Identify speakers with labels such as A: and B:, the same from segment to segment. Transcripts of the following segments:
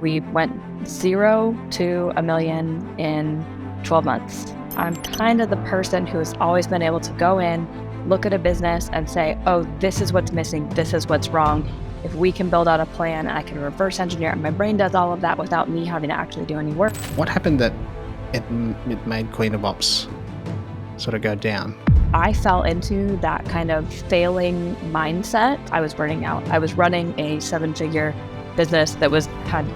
A: We went 0 to $1 million in 12 months. I'm kind of the person who's always been able to go in, look at a business and say, oh, this is what's missing, this is what's wrong. If we can build out a plan, I can reverse engineer, and my brain does all of that without me having to actually do any work.
B: What happened that it made Queen of Ops sort of go down?
A: I fell into that kind of failing mindset. I was burning out. I was running a 7-figure business that had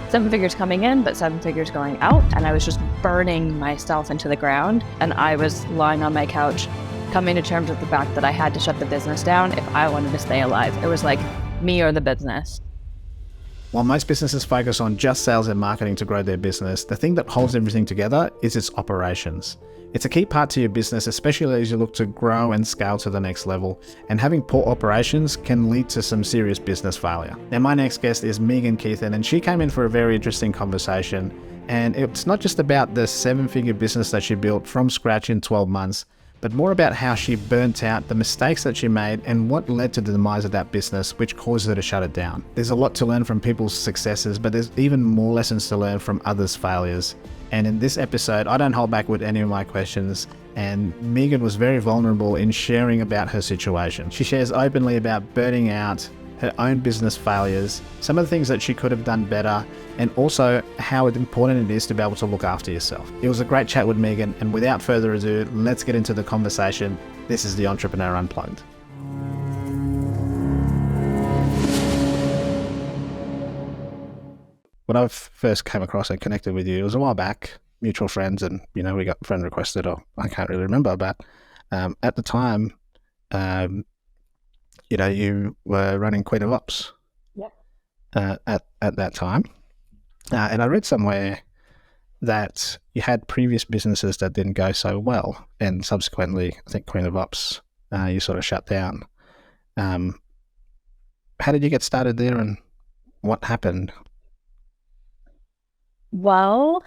A: 7 figures coming in, but 7 figures going out. And I was just burning myself into the ground. And I was lying on my couch, coming to terms with the fact that I had to shut the business down if I wanted to stay alive. It was like me or the business.
B: While most businesses focus on just sales and marketing to grow their business, the thing that holds everything together is its operations. It's a key part to your business, especially as you look to grow and scale to the next level, and having poor operations can lead to some serious business failure. Now, my next guest is Megan Kuethen, and she came in for a very interesting conversation. And it's not just about the 7-figure business that she built from scratch in 12 months, but more about how she burnt out, the mistakes that she made, and what led to the demise of that business, which caused her to shut it down. There's a lot to learn from people's successes, but there's even more lessons to learn from others' failures. And in this episode, I don't hold back with any of my questions, and Megan was very vulnerable in sharing about her situation. She shares openly about burning out, her own business failures, some of the things that she could have done better, and also how important it is to be able to look after yourself. It was a great chat with Megan, and without further ado, let's get into the conversation. This is the Entrepreneur Unplugged. When I first came across and connected with you, it was a while back, mutual friends, and we got friend requested, or I can't really remember, but at the time, you were running Queen of Ops.
A: Yep.
B: At that time. And I read somewhere that you had previous businesses that didn't go so well, and subsequently, I think Queen of Ops, you sort of shut down. How did you get started there, and what happened?
A: Well,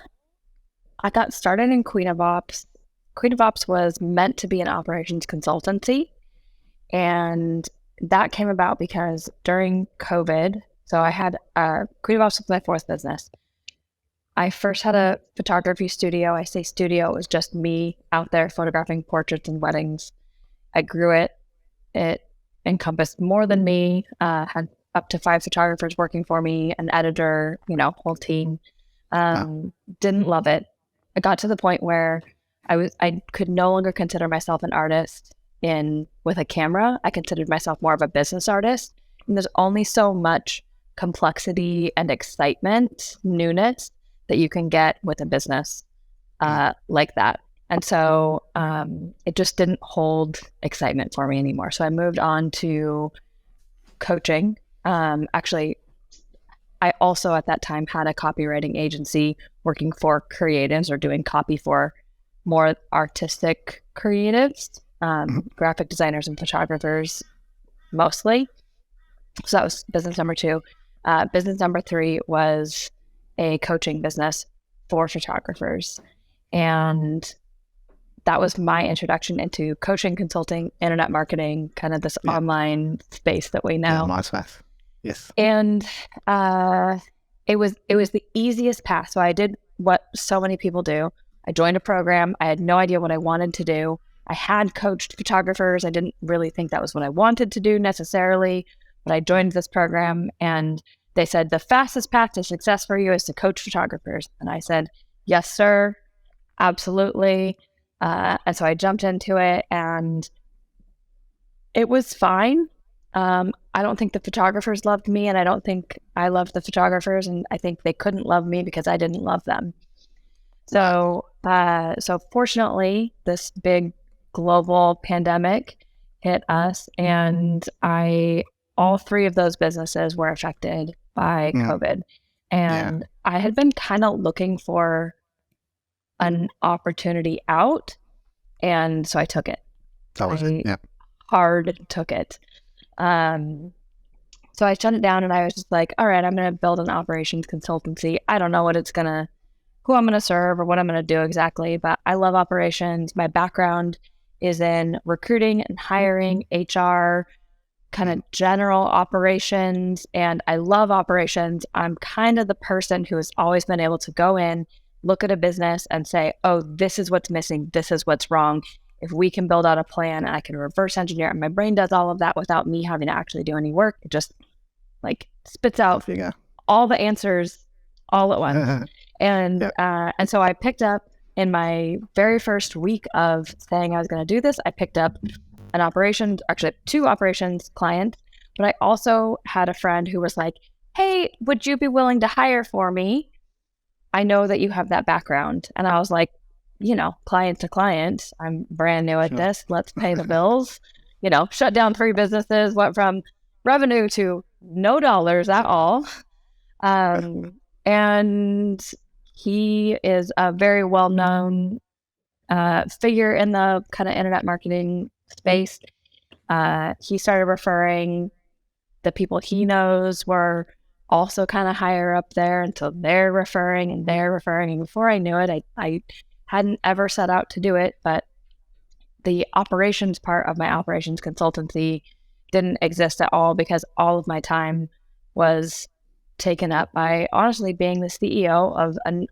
A: I got started in Queen of Ops. Queen of Ops was meant to be an operations consultancy, and that came about because during COVID, so I had Queen of Ops was my 4th business. I first had a photography studio. I say studio, it was just me out there photographing portraits and weddings. I grew it. It encompassed more than me, had up to 5 photographers working for me, an editor, whole team. Didn't love it. I got to the point where I could no longer consider myself an artist with a camera. I considered myself more of a business artist. And there's only so much complexity and excitement, newness that you can get with a business like that. And so it just didn't hold excitement for me anymore. So I moved on to coaching. Actually, I also at that time had a copywriting agency working for creatives, or doing copy for more artistic creatives, graphic designers and photographers mostly. So that was business number 2. Business number 3 was a coaching business for photographers. And that was my introduction into coaching, consulting, internet marketing, kind of this online space that we know.
B: Yeah, my space. Yes.
A: And it was the easiest path. So I did what so many people do. I joined a program. I had no idea what I wanted to do. I had coached photographers. I didn't really think that was what I wanted to do necessarily, but I joined this program, and they said the fastest path to success for you is to coach photographers. And I said, yes, sir, absolutely. And so I jumped into it, and it was fine. I don't think the photographers loved me, and I don't think I loved the photographers, and I think they couldn't love me because I didn't love them. So fortunately, this big global pandemic hit us, and all 3 of those businesses were affected by COVID. And I had been kind of looking for an opportunity out, and so I took it.
B: That was it. Yeah.
A: Hard took it. So I shut it down, and I was just like, all right, I'm going to build an operations consultancy. I don't know who I'm going to serve or what I'm going to do exactly, but I love operations. My background is in recruiting and hiring, HR, kind of general operations, and I love operations. I'm kind of the person who has always been able to go in, look at a business and say, oh, this is what's missing. This is what's wrong. If we can build out a plan and I can reverse engineer, and my brain does all of that without me having to actually do any work, it just like spits out all the answers all at once. And so I picked up in my very first week of saying I was going to do this, I picked up an operations, actually 2 operations clients, but I also had a friend who was like, hey, would you be willing to hire for me? I know that you have that background. And I was like, you know, client to client, I'm brand new at this. Let's pay the bills. You know, shut down 3 businesses, went from revenue to no dollars at all. And he is a very well-known figure in the kind of internet marketing space. He started referring the people he knows were also kind of higher up there, and so they're referring. And before I knew it, I hadn't ever set out to do it, but the operations part of my operations consultancy didn't exist at all because all of my time was taken up by honestly being the CEO of a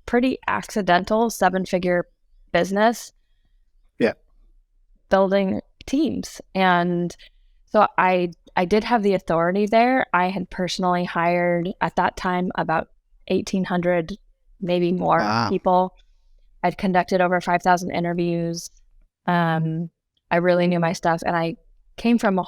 A: pretty accidental 7-figure business.
B: Yeah.
A: Building teams. And so I did have the authority there. I had personally hired at that time about 1,800, maybe more people. I'd conducted over 5,000 interviews. I really knew my stuff, and I came from a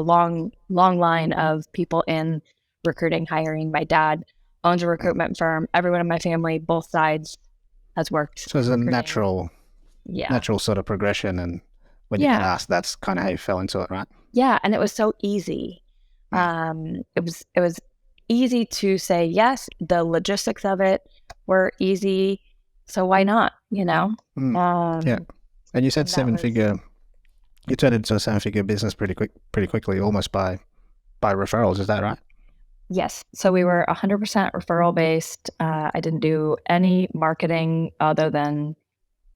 A: long line of people in recruiting, hiring. My dad owns a recruitment firm. Everyone in my family, both sides, has worked.
B: So it's a natural sort of progression, and when you get asked, that's kind of how you fell into it, right?
A: Yeah, and it was so easy. It was easy to say yes. The logistics of it were easy, so why not? You know.
B: Yeah, and you said 7-figure. You turned it into a 7-figure business pretty quickly, almost by referrals. Is that right?
A: Yes. So we were 100% referral based. I didn't do any marketing other than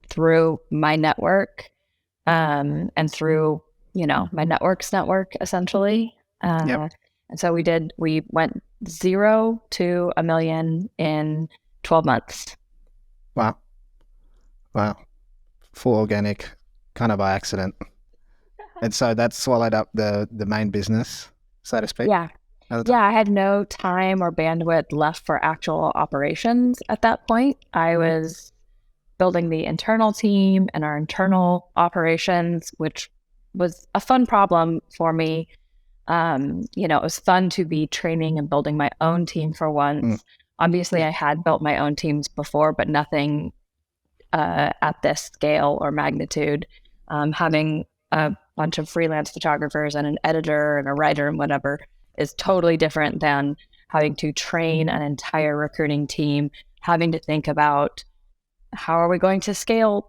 A: through my network, and through, you know, my network's network, essentially. And so we went 0 to $1 million in 12 months.
B: Wow. Full organic, kind of by accident. And so that swallowed up the main business, so to speak?
A: Yeah. I had no time or bandwidth left for actual operations at that point. I was building the internal team and our internal operations, which was a fun problem for me. You know, it was fun to be training and building my own team for once. Obviously, I had built my own teams before, but nothing at this scale or magnitude. Having a bunch of freelance photographers and an editor and a writer and whatever is totally different than having to train an entire recruiting team, having to think about how are we going to scale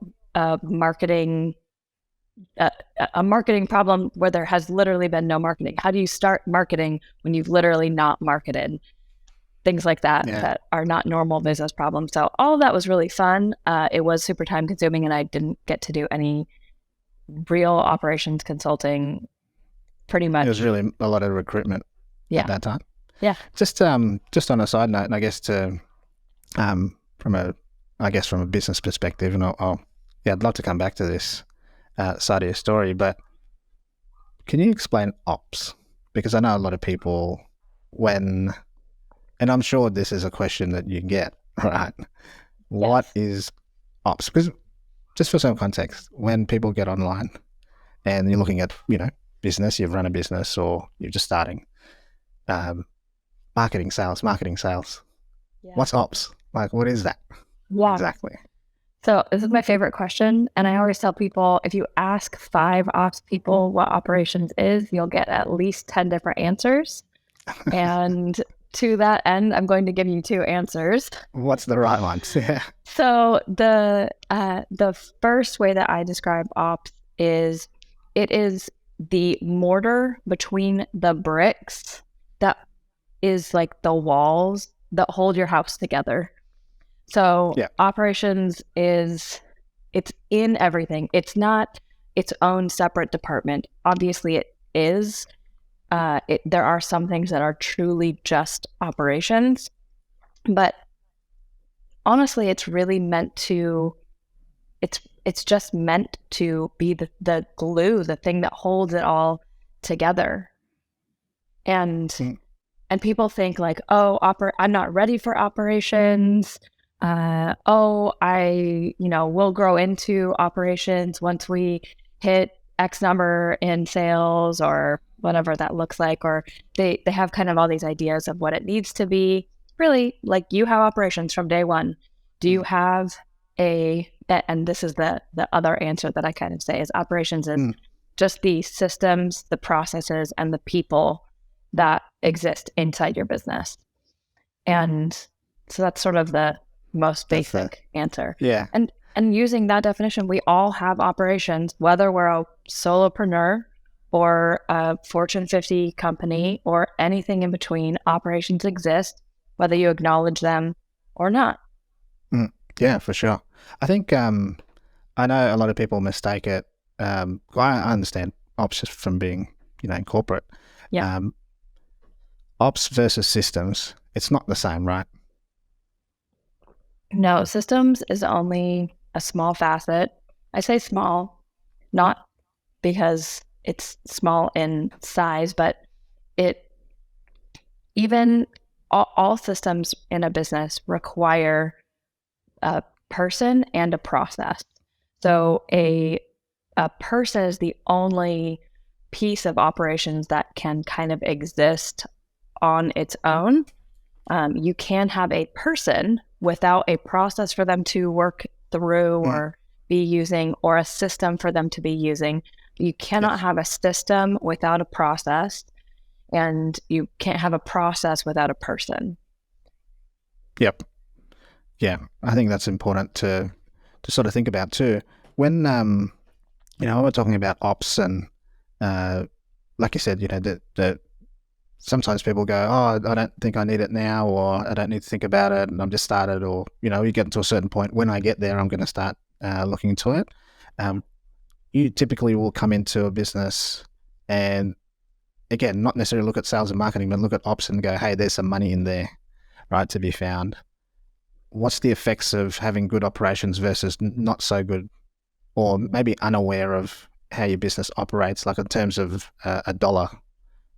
A: marketing, a marketing problem where there has literally been no marketing. How do you start marketing when you've literally not marketed? Things like that that are not normal business problems. So all of that was really fun. It was super time consuming, and I didn't get to do any real operations consulting. Pretty much,
B: it was really a lot of recruitment at that time.
A: Yeah.
B: Just on a side note, and I guess from a business perspective, and I'd love to come back to this side of your story, but can you explain ops? Because I know a lot of people and I'm sure this is a question that you get, right? Yes. What is ops? Because just for some context, when people get online and you're looking at, you know, business, you've run a business or you're just starting, marketing sales. Yeah. What's ops? Like, what is that?
A: Yeah.
B: Exactly.
A: So this is my favorite question. And I always tell people, if you ask 5 ops people what operations is, you'll get at least 10 different answers. And to that end, I'm going to give you 2 answers.
B: What's the right one? Yeah.
A: So the first way that I describe ops is it is the mortar between the bricks that is like the walls that hold your house together. So operations it's in everything. It's not its own separate department. Obviously, it is. There are some things that are truly just operations, but honestly, it's really meant to. It's just meant to be the glue, the thing that holds it all together. And and people think like, oh, I'm not ready for operations. We'll grow into operations once we hit X number in sales or whatever that looks like. Or they have kind of all these ideas of what it needs to be. Really, like, you have operations from day one. Do you have and this is the other answer that I kind of say is operations is just the systems, the processes, and the people that exist inside your business. And so that's sort of the most basic answer.
B: Yeah.
A: And using that definition, we all have operations, whether we're a solopreneur or a Fortune 50 company or anything in between. Operations exist, whether you acknowledge them or not.
B: Yeah, for sure. I think I know a lot of people mistake it. I understand ops from being, in corporate.
A: Yeah.
B: Ops versus systems, it's not the same, right?
A: No, systems is only a small facet. I say small, not because it's small in size, but all systems in a business require a person and a process. So a person is the only piece of operations that can kind of exist on its own. You can have a person without a process for them to work through or be using, or a system for them to be using. You cannot have a system without a process, and you can't have a process without a person.
B: Yep. Yeah, I think that's important to sort of think about too. When we're talking about ops and like you said, that sometimes people go, oh, I don't think I need it now, or I don't need to think about it, and I'm just started, or you get to a certain point. When I get there, I'm going to start looking into it. You typically will come into a business and, again, not necessarily look at sales and marketing, but look at ops and go, hey, there's some money in there, right, to be found. What's the effects of having good operations versus not so good, or maybe unaware of how your business operates, like in terms of a dollar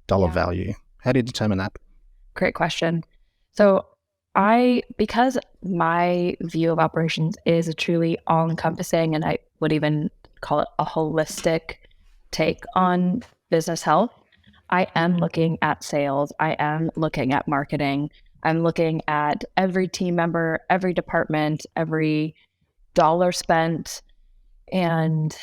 B: value? How do you determine that?
A: Great question. So because my view of operations is a truly all-encompassing, and I would even call it a holistic take on business health, I am looking at sales. I am looking at marketing. I'm looking at every team member, every department, every dollar spent. And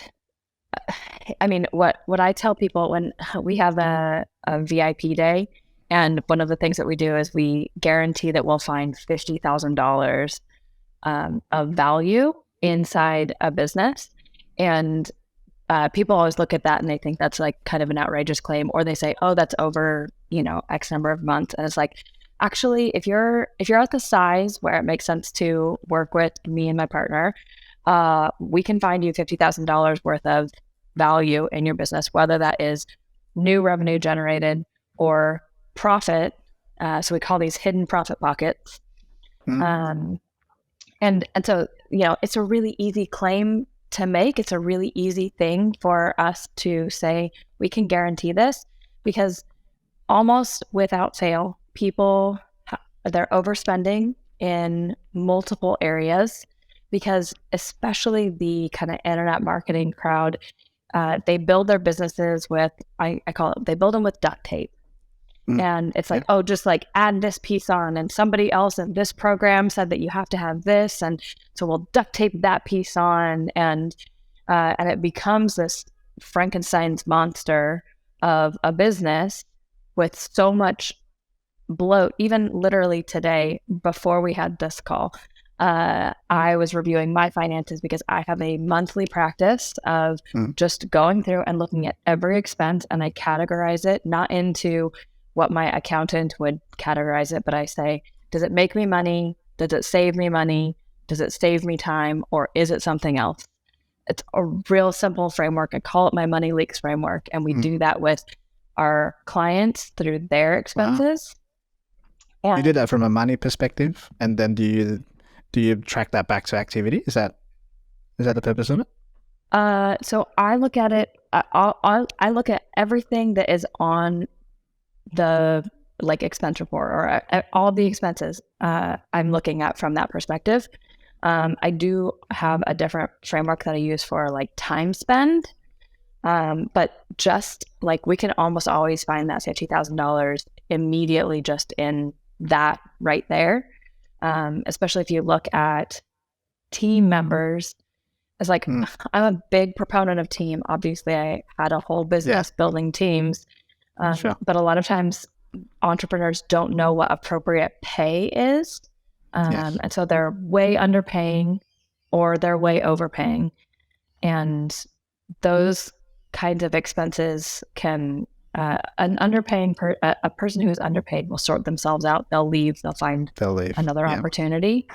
A: I mean, what I tell people when we have a VIP day, and one of the things that we do is we guarantee that we'll find $50,000 of value inside a business. And people always look at that and they think that's like kind of an outrageous claim, or they say, oh, that's over, X number of months. And it's like, actually, if you're at the size where it makes sense to work with me and my partner, we can find you $50,000 worth of value in your business, whether that is new revenue generated or profit. So we call these hidden profit pockets. And so, it's a really easy claim to make. It's a really easy thing for us to say, we can guarantee this, because almost without fail, people, they're overspending in multiple areas, because especially the kind of internet marketing crowd, they build their businesses with, I call it, they build them with duct tape. And it's like, oh, just like add this piece on, and somebody else in this program said that you have to have this, and so we'll duct tape that piece on, and it becomes this Frankenstein's monster of a business with so much bloat. Even literally today, before we had this call, I was reviewing my finances, because I have a monthly practice of just going through and looking at every expense, and I categorize it not into what my accountant would categorize it, but I say, does it make me money? Does it save me money? Does it save me time? Or is it something else? it's a real simple framework. I call it my money leaks framework. And we do that with our clients through their
B: Wow.
A: expenses.
B: You do that from a money perspective, and then do you track that back to activity? Is that the purpose of it?
A: So I look at it, I look at everything that is on the like expense report, or all the expenses I'm looking at from that perspective. I do have a different framework that I use for like time spend. But just like we can almost always find that $50,000 immediately just in that right there. Especially if you look at team members, it's like I'm a big proponent of team. Obviously, I had a whole business building teams,
B: Sure.
A: but a lot of times entrepreneurs don't know what appropriate pay is. And so they're way underpaying or they're way overpaying. And those kinds of expenses can, an underpaying, a person who is underpaid will sort themselves out. They'll leave, they'll find another opportunity.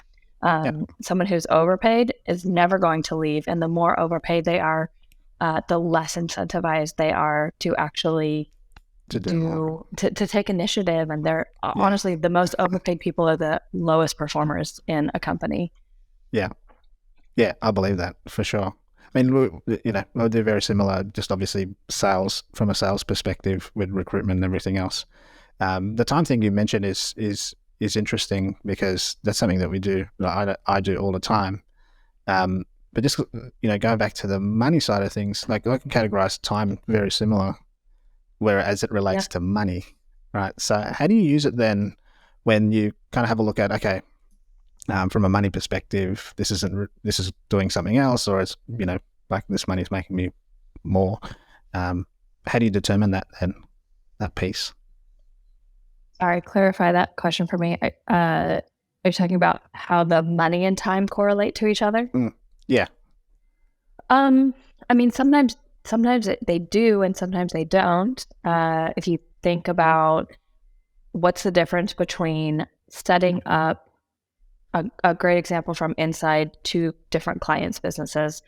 A: Someone who's overpaid is never going to leave. And the more overpaid they are, the less incentivized they are to actually to take initiative. And they're honestly, the most overpaid people are the lowest performers in a company.
B: Yeah. Yeah, I believe that for sure. I mean, we'll do very similar, just obviously sales from a sales perspective with recruitment and everything else. The time thing you mentioned is interesting because that's something that we do. I do all the time. But just going back to the money side of things, like I can categorize time very similar, whereas it relates to money, right? So how do you use it then when you kind of have a look at from a money perspective, this is doing something else, or it's like this money is making me more. How do you determine that piece?
A: Sorry, clarify that question for me. Are you talking about how the money and time correlate to each other?
B: Yeah.
A: I mean, sometimes they do, and sometimes they don't. If you think about what's the difference between setting up a great example from inside two different clients' businesses.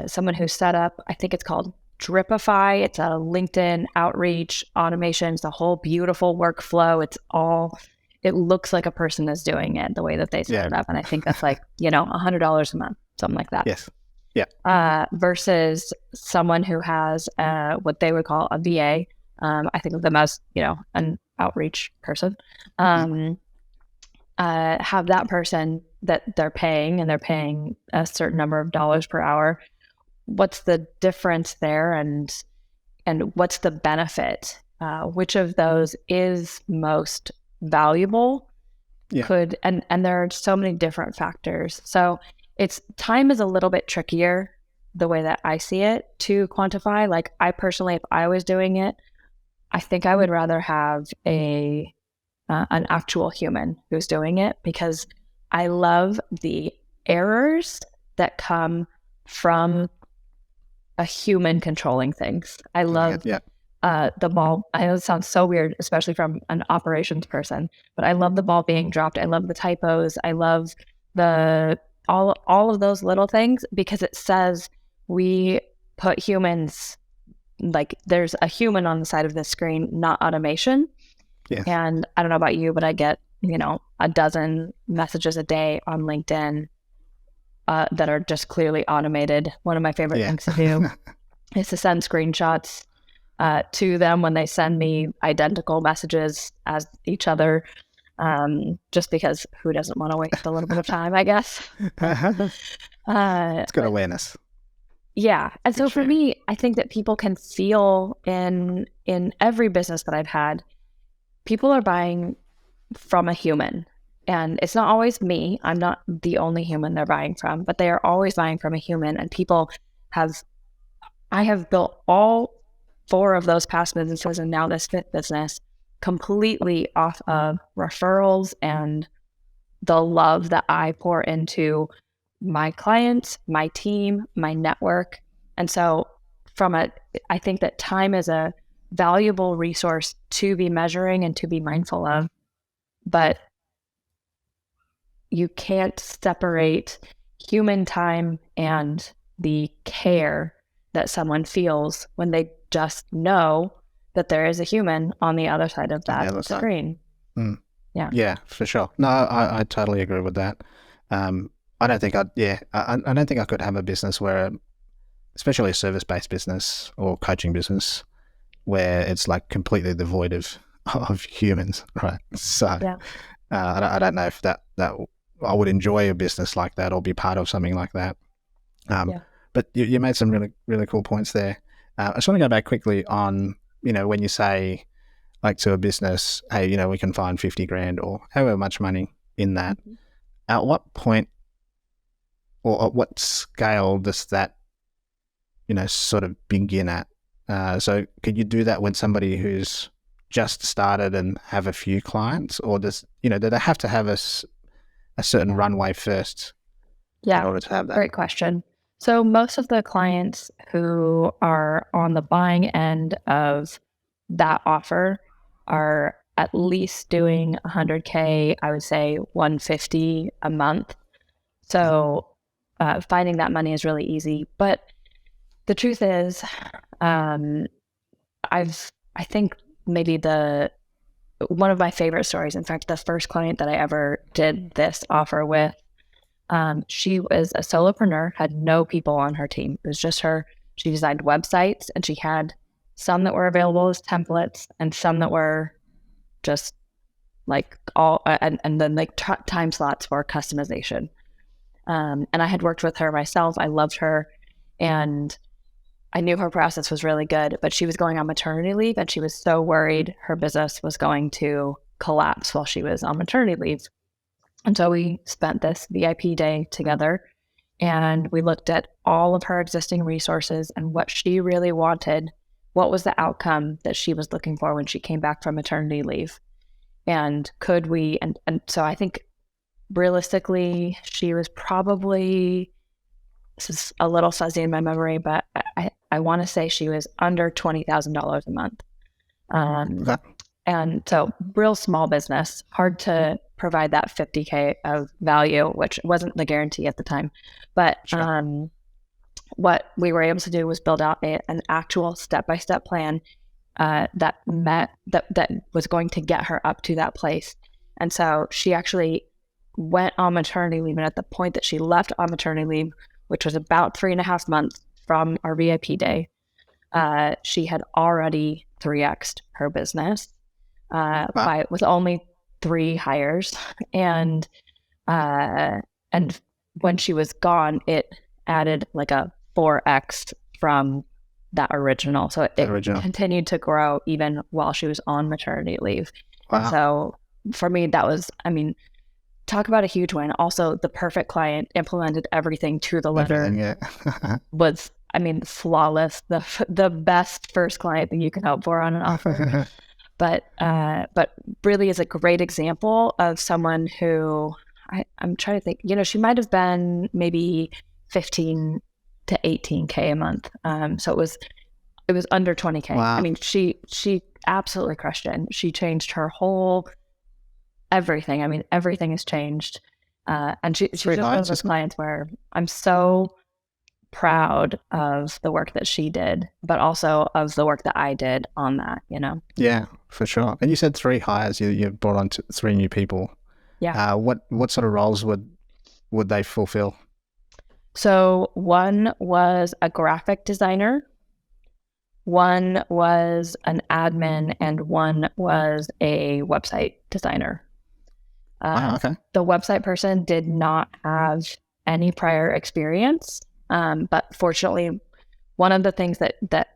A: Someone who set up, I think it's called Dripify. It's a LinkedIn outreach automation. It's a whole beautiful workflow. It looks like a person is doing it the way that they set it up. And I think that's like, $100 a month, something like that.
B: Yes. Yeah.
A: Versus someone who has what they would call a VA. I think the most, an outreach person. Have that person that they're paying, and they're paying a certain number of dollars per hour. What's the difference there, and what's the benefit? Which of those is most valuable? And there are so many different factors. So time is a little bit trickier the way that I see it to quantify. Like I personally, if I was doing it, I think I would rather have an actual human who's doing it, because I love the errors that come from a human controlling things. I love the ball. I know it sounds so weird, especially from an operations person, but I love the ball being dropped. I love the typos. I love all of those little things, because it says we put humans, like there's a human on the side of the screen, not automation.
B: Yes.
A: And I don't know about you, but I get, a dozen messages a day on LinkedIn that are just clearly automated. One of my favorite things to do is to send screenshots to them when they send me identical messages as each other, just because who doesn't want to waste a little bit of time, I guess.
B: It's good awareness.
A: Yeah. And so for me, I think that people can feel in every business that I've had, people are buying from a human, and it's not always me. I'm not the only human they're buying from, but they are always buying from a human. And I have built all 4 of those past businesses and now this 5th business completely off of referrals and the love that I pour into my clients, my team, my network. And so I think that time is a valuable resource to be measuring and to be mindful of, but you can't separate human time and the care that someone feels when they just know that there is a human on the other side of that screen.
B: Mm. Yeah, for sure. No, I totally agree with that. I don't think I don't think I could have a business where, especially a service-based business or coaching business, where it's like completely devoid of humans, right? So I don't know if that I would enjoy a business like that or be part of something like that. But you made some really, really cool points there. I just want to go back quickly on, when you say like to a business, hey, we can find 50 grand or however much money in that. At what point or at what scale does that, sort of begin at? So could you do that with somebody who's just started and have a few clients, or do they have to have a certain runway first in order to have that?
A: Great question. So most of the clients who are on the buying end of that offer are at least doing 100K, I would say 150 a month. So finding that money is really easy. But the truth is, I think maybe one of my favorite stories, in fact, the first client that I ever did this offer with, she was a solopreneur, had no people on her team. It was just her. She designed websites, and she had some that were available as templates and some that were just like all, and then like time slots for customization. And I had worked with her myself. I loved her, and I knew her process was really good, but she was going on maternity leave, and she was so worried her business was going to collapse while she was on maternity leave. And so we spent this VIP day together, and we looked at all of her existing resources and what she really wanted. What was the outcome that she was looking for when she came back from maternity leave? And could we, and so I think realistically, she was probably, this is a little fuzzy in my memory, but I want to say she was under $20,000 a month. And so real small business, hard to provide that 50K of value, which wasn't the guarantee at the time. But what we were able to do was build out an actual step-by-step plan that was going to get her up to that place. And so she actually went on maternity leave. And at the point that she left on maternity leave, which was about 3.5 months from our VIP day, she had already 3x'd her business with only 3 hires. And when she was gone, it added like a 4x from that original. So it continued to grow even while she was on maternity leave. Wow. So for me, that was, talk about a huge win. Also, the perfect client, implemented everything to the letter. Was, flawless. The best first client that you can hope for on an offer. But really is a great example of someone who I'm trying to think. She might have been maybe 15 to 18K a month. So it was under 20K. Wow. She absolutely crushed it. She changed her whole everything. Everything has changed. And she's just one of those clients where I'm so proud of the work that she did, but also of the work that I did on that,
B: Yeah, for sure. And you said 3 hires, you brought on 3 new people. Yeah. What sort of roles would they fulfill?
A: So one was a graphic designer, one was an admin, and one was a website designer. Okay. The website person did not have any prior experience. But fortunately, one of the things that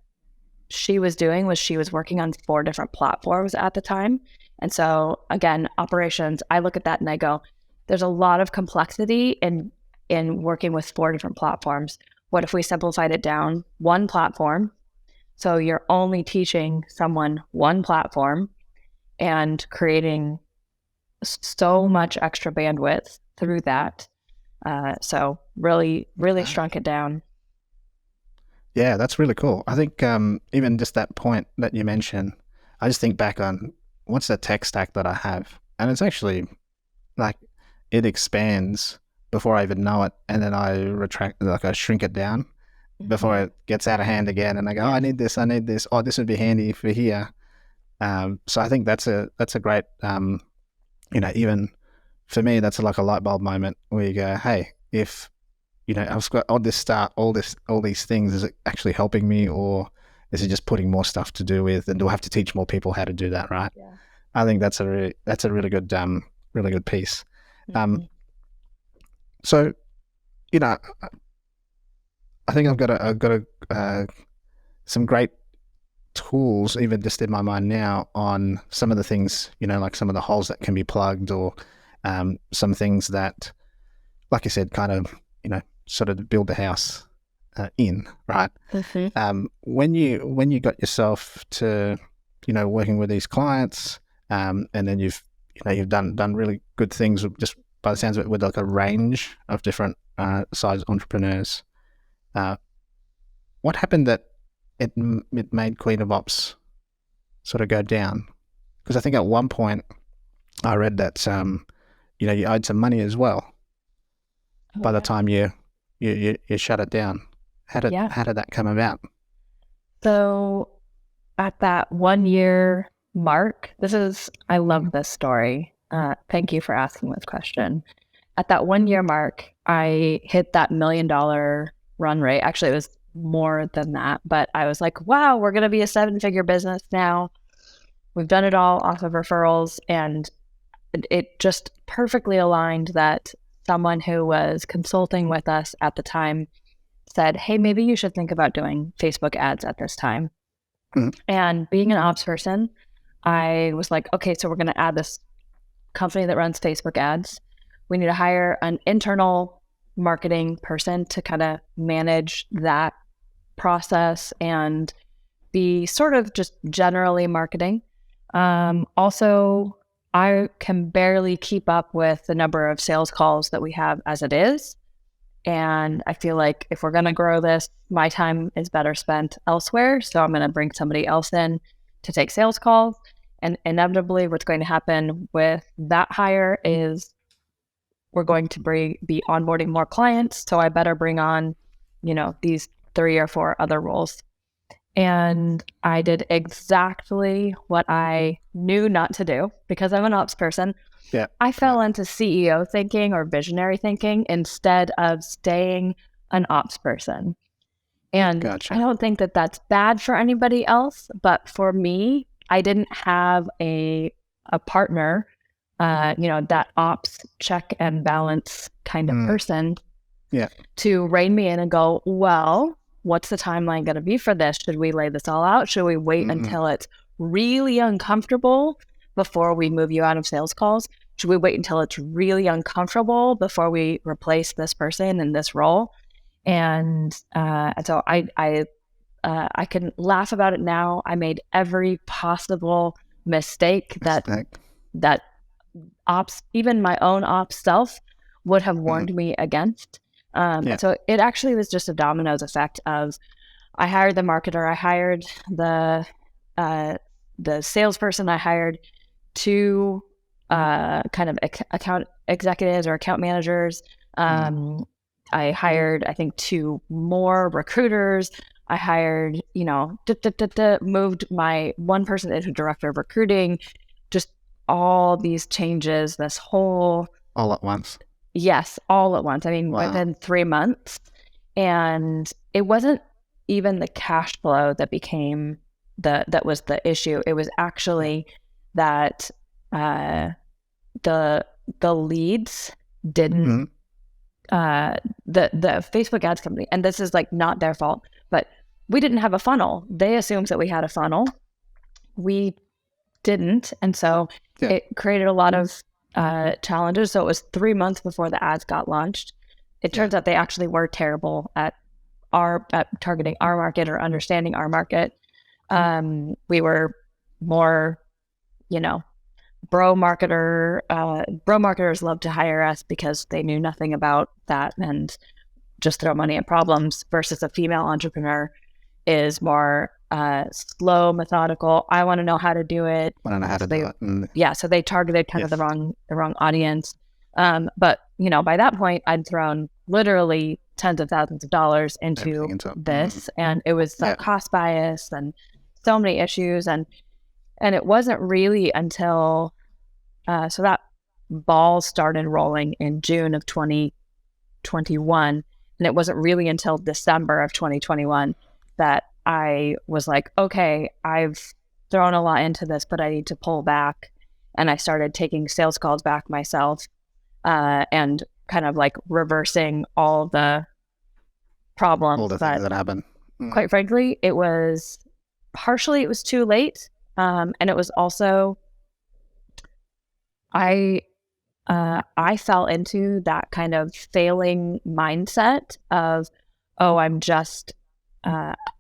A: she was doing was she was working on 4 different platforms at the time. And so again, operations, I look at that and I go, there's a lot of complexity in working with 4 different platforms. What if we simplified it down? 1 platform. So you're only teaching someone 1 platform and creating so much extra bandwidth through that. So really shrunk it down.
B: Yeah, that's really cool. I think even just that point that you mentioned, I just think back on what's the tech stack that I have, and it's actually like it expands before I even know it, and then I shrink it down. before it gets out of hand again. And I go, oh, I need this. Oh, this would be handy for here. So I think that's a great, even for me, that's like a light bulb moment where you go, hey, if, I've got all these things, is it actually helping me, or is it just putting more stuff to do with, and do I have to teach more people how to do that? Right.
A: Yeah.
B: I think that's a really good piece. So, I think I've got some great tools, even just in my mind now, on some of the things, like some of the holes that can be plugged, or some things that, like I said, kind of, sort of build the house in, right? When you got yourself to, working with these clients, and then you've done really good things, just by the sounds of it, with like a range of different size entrepreneurs. What happened that it made Queen of Ops sort of go down? Because I think at one point I read that you owed some money as well by the time you shut it down. How did that come about?
A: So at that 1 year mark, I love this story. Thank you for asking this question. At that 1 year mark, I hit that $1 million run rate. Actually, it was more than that, but I was like, wow, we're going to be a 7-figure business now. We've done it all off of referrals. And it just perfectly aligned that someone who was consulting with us at the time said, hey, maybe you should think about doing Facebook ads at this time. And being an ops person, I was like, okay, so we're going to add this company that runs Facebook ads. We need to hire an internal marketing person to kind of manage that process and be sort of just generally marketing. Also, I can barely keep up with the number of sales calls that we have as it is. And I feel like if we're going to grow this, my time is better spent elsewhere. So I'm going to bring somebody else in to take sales calls. And inevitably, what's going to happen with that hire is we're going to be onboarding more clients. So I better bring on, these 3 or 4 other roles. And I did exactly what I knew not to do because I'm an ops person.
B: Yeah.
A: I fell into CEO thinking or visionary thinking instead of staying an ops person. And
B: Gotcha.
A: I don't think that that's bad for anybody else, but for me, I didn't have a partner, that ops check and balance kind of person to rein me in and go, well, what's the timeline going to be for this? Should we lay this all out? Should we wait until it's really uncomfortable before we move you out of sales calls? Should we wait until it's really uncomfortable before we replace this person in this role? And so I can laugh about it now. I made every possible mistake that ops, even my own ops self, would have warned me against. So it actually was just a dominoes effect of I hired the marketer, I hired the salesperson, I hired 2 kind of account executives or account managers. I hired, I think, 2 more recruiters. I hired, moved my one person into director of recruiting, just all these changes, this whole...
B: All at once.
A: Yes, all at once. I mean, within 3 months. And it wasn't even the cash flow that became that was the issue. It was actually that the leads didn't the Facebook ads company, and this is like not their fault, but we didn't have a funnel. They assumed that we had a funnel. We didn't. And so it created a lot of challenges. So it was 3 months before the ads got launched. It turns out they actually were terrible at targeting our market or understanding our market. We were more, bro marketers love to hire us because they knew nothing about that and just throw money at problems, versus a female entrepreneur is more slow, methodical. I want to know how to do it.
B: I don't know how to do it.
A: Yeah, so they targeted kind of the wrong audience. But by that point, I'd thrown literally tens of thousands of dollars into this, and it was the cost bias and so many issues, and it wasn't really until so that ball started rolling in June of 2021, and it wasn't really until December of 2021 that I was like, okay, I've thrown a lot into this, but I need to pull back. And I started taking sales calls back myself, and kind of like reversing all the problems.
B: All the things that happen.
A: Quite frankly, it was too late. And it was also, I fell into that kind of failing mindset of, oh, I'm just,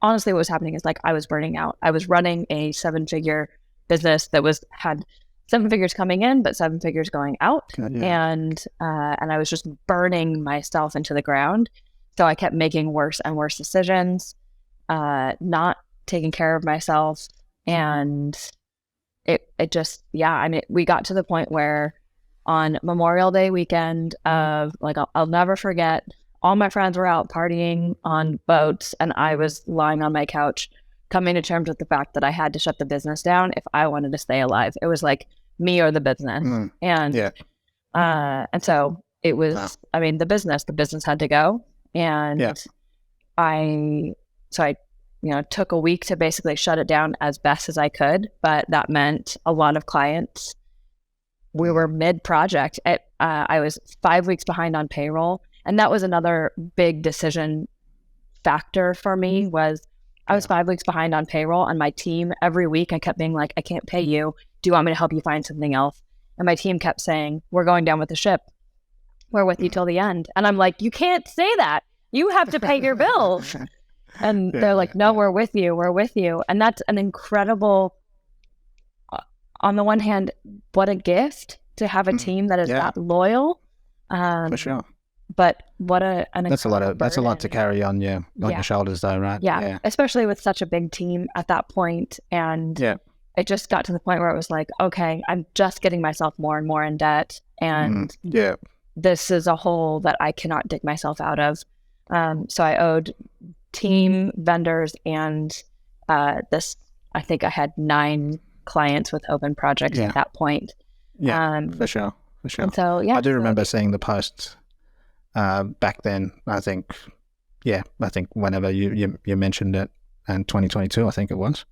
A: honestly, what was happening is like I was burning out. I was running a 7-figure business that had 7 figures coming in, but 7 figures going out. And I was just burning myself into the ground. So I kept making worse and worse decisions, not taking care of myself. And it just, I mean, we got to the point where on Memorial Day weekend of like, I'll never forget, all my friends were out partying on boats, and I was lying on my couch coming to terms with the fact that I had to shut the business down if I wanted to stay alive. It was like me or the business. And so it was, I mean, the business had to go. And I took a week to basically shut it down as best as I could, but that meant a lot of clients. We were mid-project. I was 5 weeks behind on payroll. And that was another big decision factor for me was I was 5 weeks behind on payroll, and my team every week I kept being like, I can't pay you. Do you want me to help you find something else? And my team kept saying, we're going down with the ship. We're with you till the end. And I'm like, you can't say that. You have to pay your bills. And they're like, no, we're with you. We're with you. And that's an incredible, on the one hand, what a gift to have a team that is that loyal.
B: For sure.
A: But what that's
B: a lot to carry on your shoulders though, right?
A: Yeah, especially with such a big team at that point. And it just got to the point where it was like, okay, I'm just getting myself more and more in debt, and this is a hole that I cannot dig myself out of. So I owed team, vendors, and this. I think I had 9 clients with open projects at that point.
B: For sure.
A: And so
B: I do remember seeing the posts. Back then, I think whenever you mentioned it in 2022, I think it was.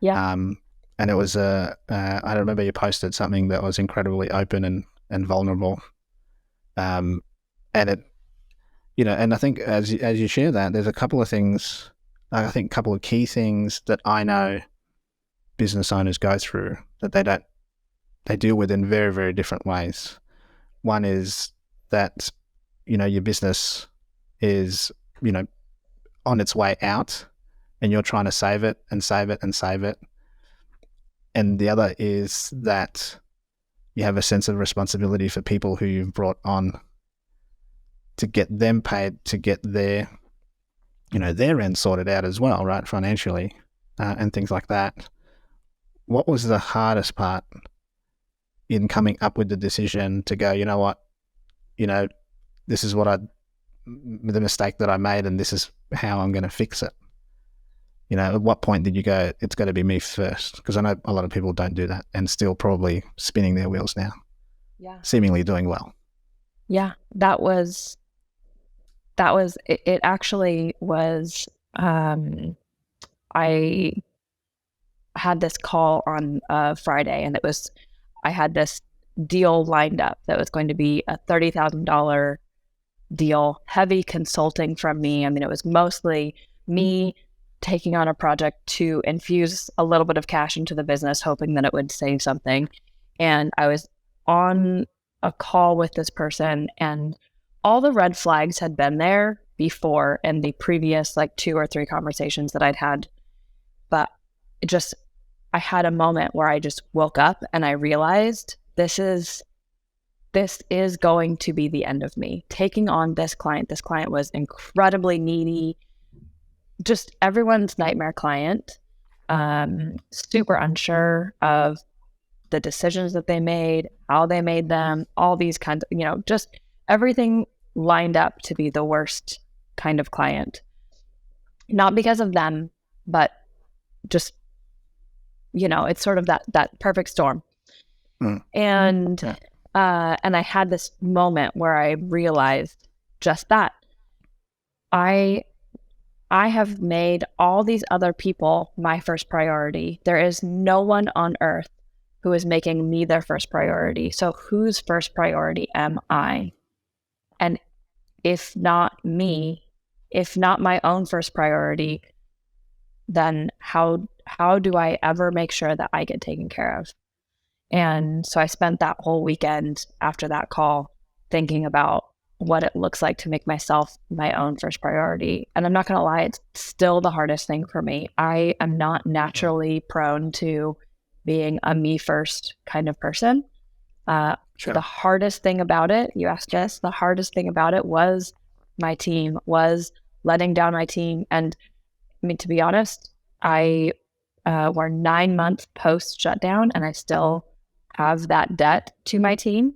B: And it was, I remember you posted something that was incredibly open and vulnerable. And it, and I think as you share that, there's a couple of things, a couple of key things that I know business owners go through that they deal with in very, very different ways. One is that your business is, on its way out, and you're trying to save it and save it and save it. And the other is that you have a sense of responsibility for people who you've brought on to get them paid, to get their end sorted out as well, right? Financially, and things like that. What was the hardest part in coming up with the decision to go, you know what, this is the mistake that I made, and this is how I'm going to fix it? At what point did you go, it's got to be me first? Because I know a lot of people don't do that and still probably spinning their wheels now. Seemingly doing well. That
A: was it actually was. I had this call on Friday, and I had this deal lined up that was going to be a $30,000 deal, heavy consulting from me. I mean, it was mostly me taking on a project to infuse a little bit of cash into the business, hoping that it would save something. And I was on a call with this person, and all the red flags had been there before in the previous 2 or 3 conversations that I'd had. But I had a moment where I just woke up and I realized this is going to be the end of me taking on this client. This client was incredibly needy, just everyone's nightmare client, super unsure of the decisions that they made, how they made them, all these kinds of, just everything lined up to be the worst kind of client. Not because of them, but just, it's sort of that perfect storm. And and I had this moment where I realized just that I have made all these other people my first priority. There is no one on earth who is making me their first priority. So whose first priority am I? And if not me, if not my own first priority, then how do I ever make sure that I get taken care of? And so I spent that whole weekend after that call thinking about what it looks like to make myself my own first priority. And I'm not going to lie, it's still the hardest thing for me. I am not naturally prone to being a me first kind of person.
B: Sure.
A: The hardest thing about it, you asked us, the hardest thing about it was my team, was letting down my team. And I mean, to be honest, we're 9 months post shutdown and I still have that debt to my team.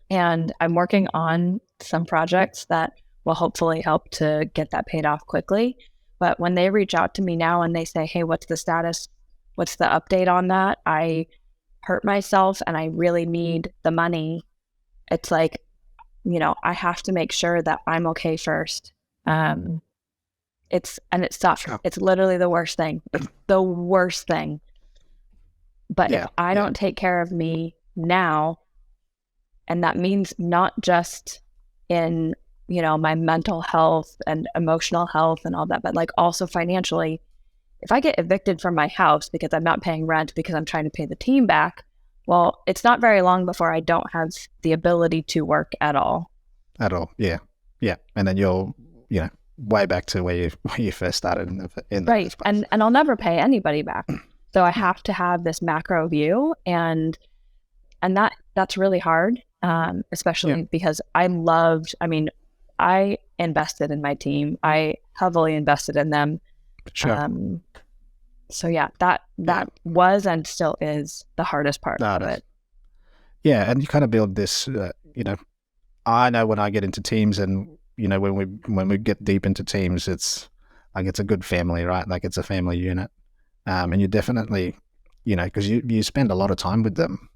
A: And I'm working on some projects that will hopefully help to get that paid off quickly. But when they reach out to me now and they say, hey, what's the status? What's the update on that? I hurt myself and I really need the money. It's like, I have to make sure that I'm okay first. It's tough.
B: Yeah.
A: It's literally the worst thing. It's the worst thing. But if I don't take care of me now, and that means not just in, my mental health and emotional health and all that, but like also financially, if I get evicted from my house because I'm not paying rent because I'm trying to pay the team back, well, it's not very long before I don't have the ability to work at all.
B: Yeah. And then you're, way back to where you first started in the
A: right. And I'll never pay anybody back. So I have to have this macro view, and that's really hard, especially because I invested in my team. I heavily invested in them.
B: Sure.
A: So that was and still is the hardest part of it.
B: Yeah, and you kind of build this, I know when I get into teams and, when we get deep into teams, it's like it's a good family, right? Like it's a family unit. And you definitely, because you spend a lot of time with them.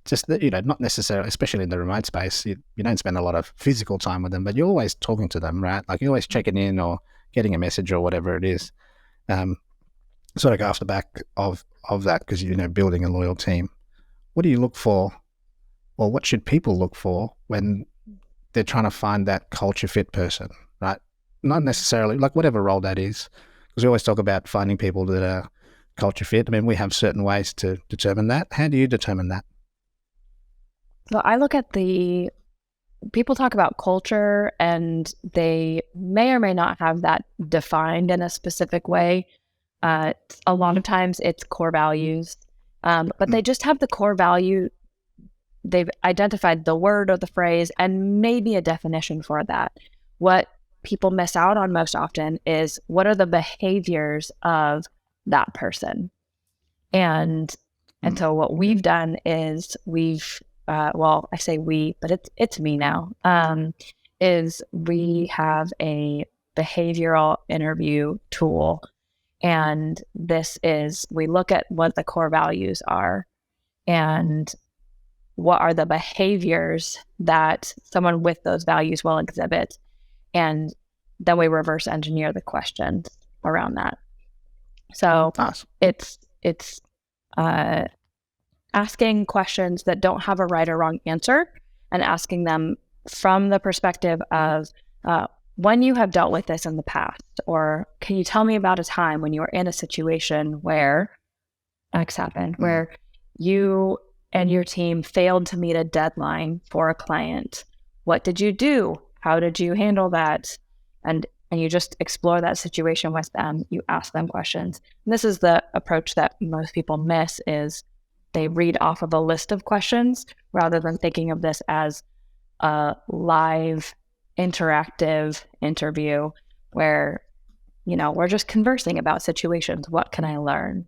B: Just that, not necessarily, especially in the remote space, you don't spend a lot of physical time with them, but you're always talking to them, right? Like you're always checking in or getting a message or whatever it is. Sort of go off the back of that because, building a loyal team. What do you look for, or what should people look for when they're trying to find that culture fit person, right? Not necessarily, like whatever role that is, because we always talk about finding people that are culture fit. I mean, we have certain ways to determine that. How do you determine that?
A: So I look at people talk about culture and they may or may not have that defined in a specific way. A lot of times it's core values, but they just have the core value. They've identified the word or the phrase and maybe a definition for that. What people miss out on most often is what are the behaviors of that person. And so what we've done is I say we, but it's me now, is we have a behavioral interview tool. And we look at what the core values are and what are the behaviors that someone with those values will exhibit. And then we reverse engineer the questions around that. So
B: awesome.
A: It's asking questions that don't have a right or wrong answer and asking them from the perspective of when you have dealt with this in the past, or can you tell me about a time when you were in a situation where X happened, where you and your team failed to meet a deadline for a client? What did you do? How did you handle that? And you just explore that situation with them. You ask them questions. And this is the approach that most people miss, is they read off of a list of questions rather than thinking of this as a live interactive interview where, we're just conversing about situations. What can I learn?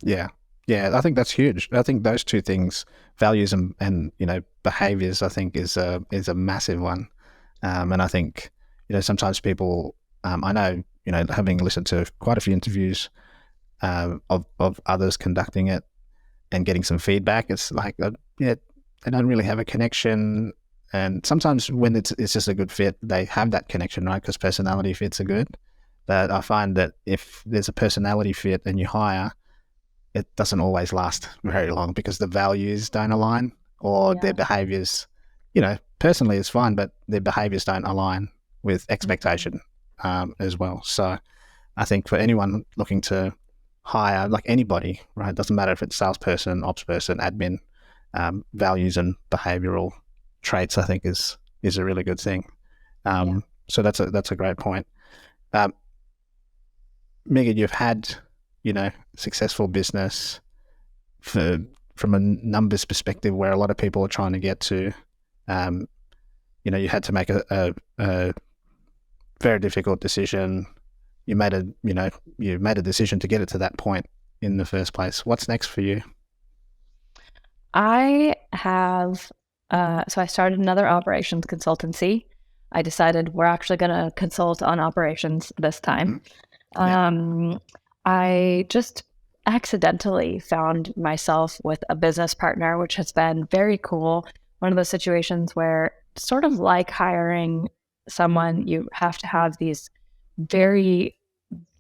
B: Yeah. I think that's huge. I think those two things, values and behaviors, I think is a massive one. And I think, sometimes people, I know, having listened to quite a few interviews of others conducting it and getting some feedback, it's like, they don't really have a connection. And sometimes when it's just a good fit, they have that connection, right? Because personality fits are good. But I find that if there's a personality fit and you hire, it doesn't always last very long because the values don't align, or their behaviors, personally it's fine, but their behaviors don't align with expectation as well. So I think for anyone looking to hire, like anybody, right, it doesn't matter if it's salesperson, ops person, admin, values and behavioral traits, I think is a really good thing. So that's a great point. Megan, you've had, successful business from a numbers perspective where a lot of people are trying to get to. You had to make a very difficult decision. You made a decision to get it to that point in the first place. What's next for you?
A: I have, so I started another operations consultancy. I decided we're actually going to consult on operations this time. I just accidentally found myself with a business partner, which has been very cool. One of those situations where, sort of like hiring someone, you have to have these very,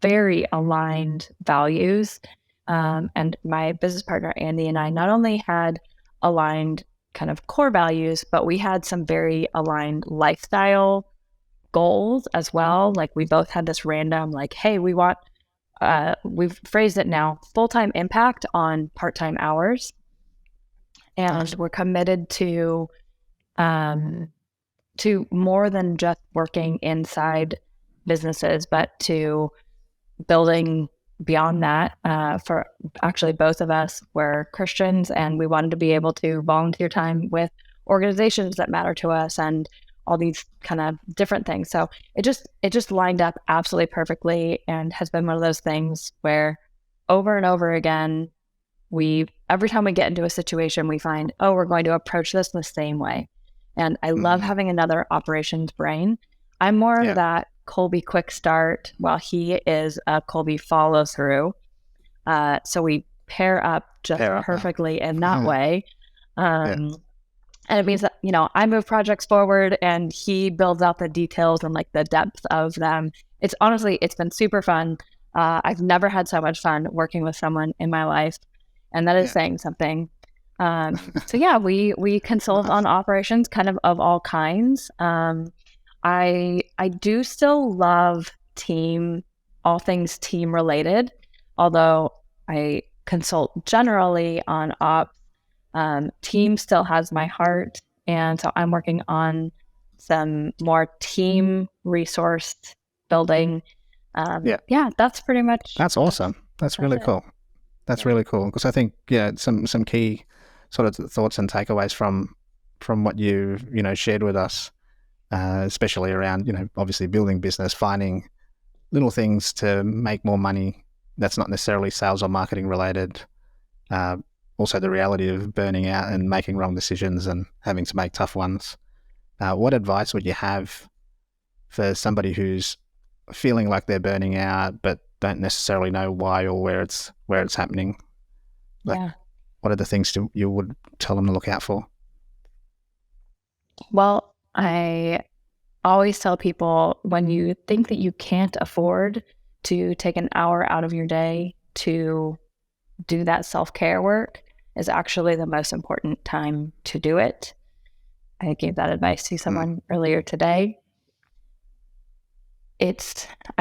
A: very aligned values. And my business partner, Andy, and I not only had aligned kind of core values, but we had some very aligned lifestyle goals as well. Like we both had this random, like, hey, we want, we've phrased it now, full-time impact on part-time hours. And we're committed to more than just working inside businesses, but to building beyond that. For actually both of us were Christians, and we wanted to be able to volunteer time with organizations that matter to us and all these kind of different things. So it just lined up absolutely perfectly, and has been one of those things where over and over again, every time we get into a situation, we find, oh, we're going to approach this the same way. And I love having another operations brain. I'm more of that Colby quick start, while he is a Colby follow through. So we pair up just perfectly in that way. And it means that, I move projects forward and he builds out the details and like the depth of them. It's been super fun. I've never had so much fun working with someone in my life, and that is saying something. So we consult on operations kind of all kinds. I do still love all things team related, although I consult generally on ops. Team still has my heart, and so I'm working on some more team resource building. That's pretty much.
B: That's awesome. That's really cool. That's really cool, because I think some key sort of thoughts and takeaways from what you shared with us, especially around obviously building business, finding little things to make more money that's not necessarily sales or marketing related. Also the reality of burning out and making wrong decisions and having to make tough ones. What advice would you have for somebody who's feeling like they're burning out but don't necessarily know why or where it's happening? What are the things you would tell them to look out for?
A: Well, I always tell people, when you think that you can't afford to take an hour out of your day to do that self-care work, is actually the most important time to do it. I gave that advice to someone earlier today. I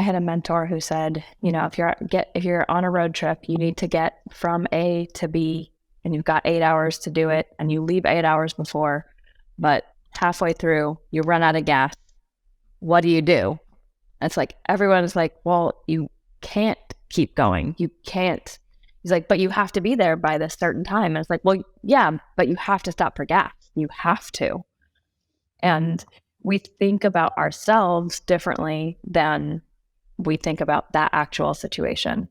A: had a mentor who said, if you're on a road trip, you need to get from A to B, and you've got 8 hours to do it, and you leave 8 hours before, but halfway through you run out of gas. What do you do? And it's like, everyone's like, well, you can't keep going. You can't. He's like, but you have to be there by this certain time. And it's like, well, yeah, but you have to stop for gas. You have to. And we think about ourselves differently than we think about that actual situation.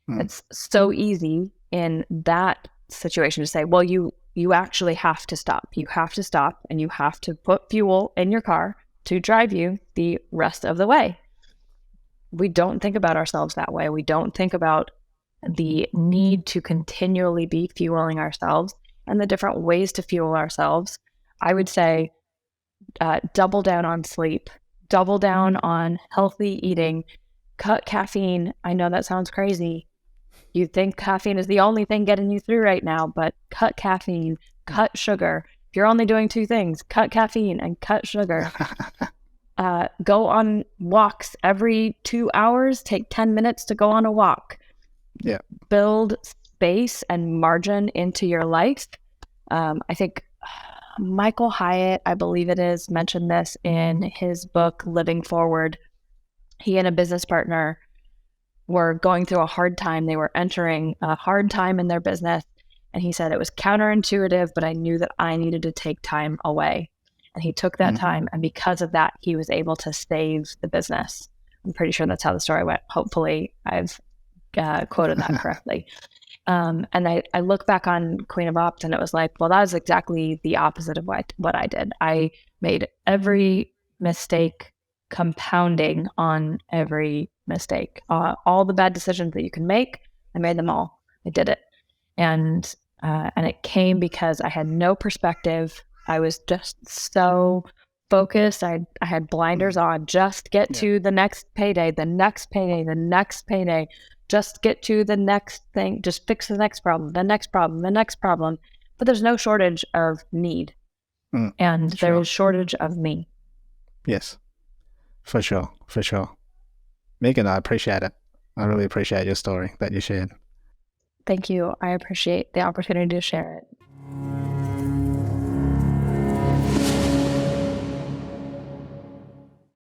A: It's so easy in that situation to say, well, you actually have to stop. You have to stop, and you have to put fuel in your car to drive you the rest of the way. We don't think about ourselves that way. We don't think about the need to continually be fueling ourselves and the different ways to fuel ourselves. I would say double down on sleep, double down on healthy eating, cut caffeine. I know that sounds crazy. You think caffeine is the only thing getting you through right now, but cut caffeine, cut sugar. If you're only doing two things, cut caffeine and cut sugar. Go on walks every 2 hours. Take 10 minutes to go on a walk.
B: Yeah.
A: Build space and margin into your life. I think Michael Hyatt, I believe it is, mentioned this in his book, Living Forward. He and a business partner were going through a hard time. They were entering a hard time in their business. And he said it was counterintuitive, but I knew that I needed to take time away. And he took that time. And because of that, he was able to save the business. I'm pretty sure that's how the story went. Hopefully I've quoted that correctly. And I look back on Queen of Ops and it was like, well, that was exactly the opposite of what I did. I made every mistake compounding on every mistake. All the bad decisions that you can make, I made them all. I did it. And it came because I had no perspective. I was just so focused. I had blinders on. Just get to the next payday, the next payday, the next payday. Just get to the next thing. Just fix the next problem, the next problem, the next problem. But there's no shortage of need. And there is shortage of me.
B: Yes, for sure. For sure. Megan, I appreciate it. I really appreciate your story that you shared.
A: Thank you. I appreciate the opportunity to share it.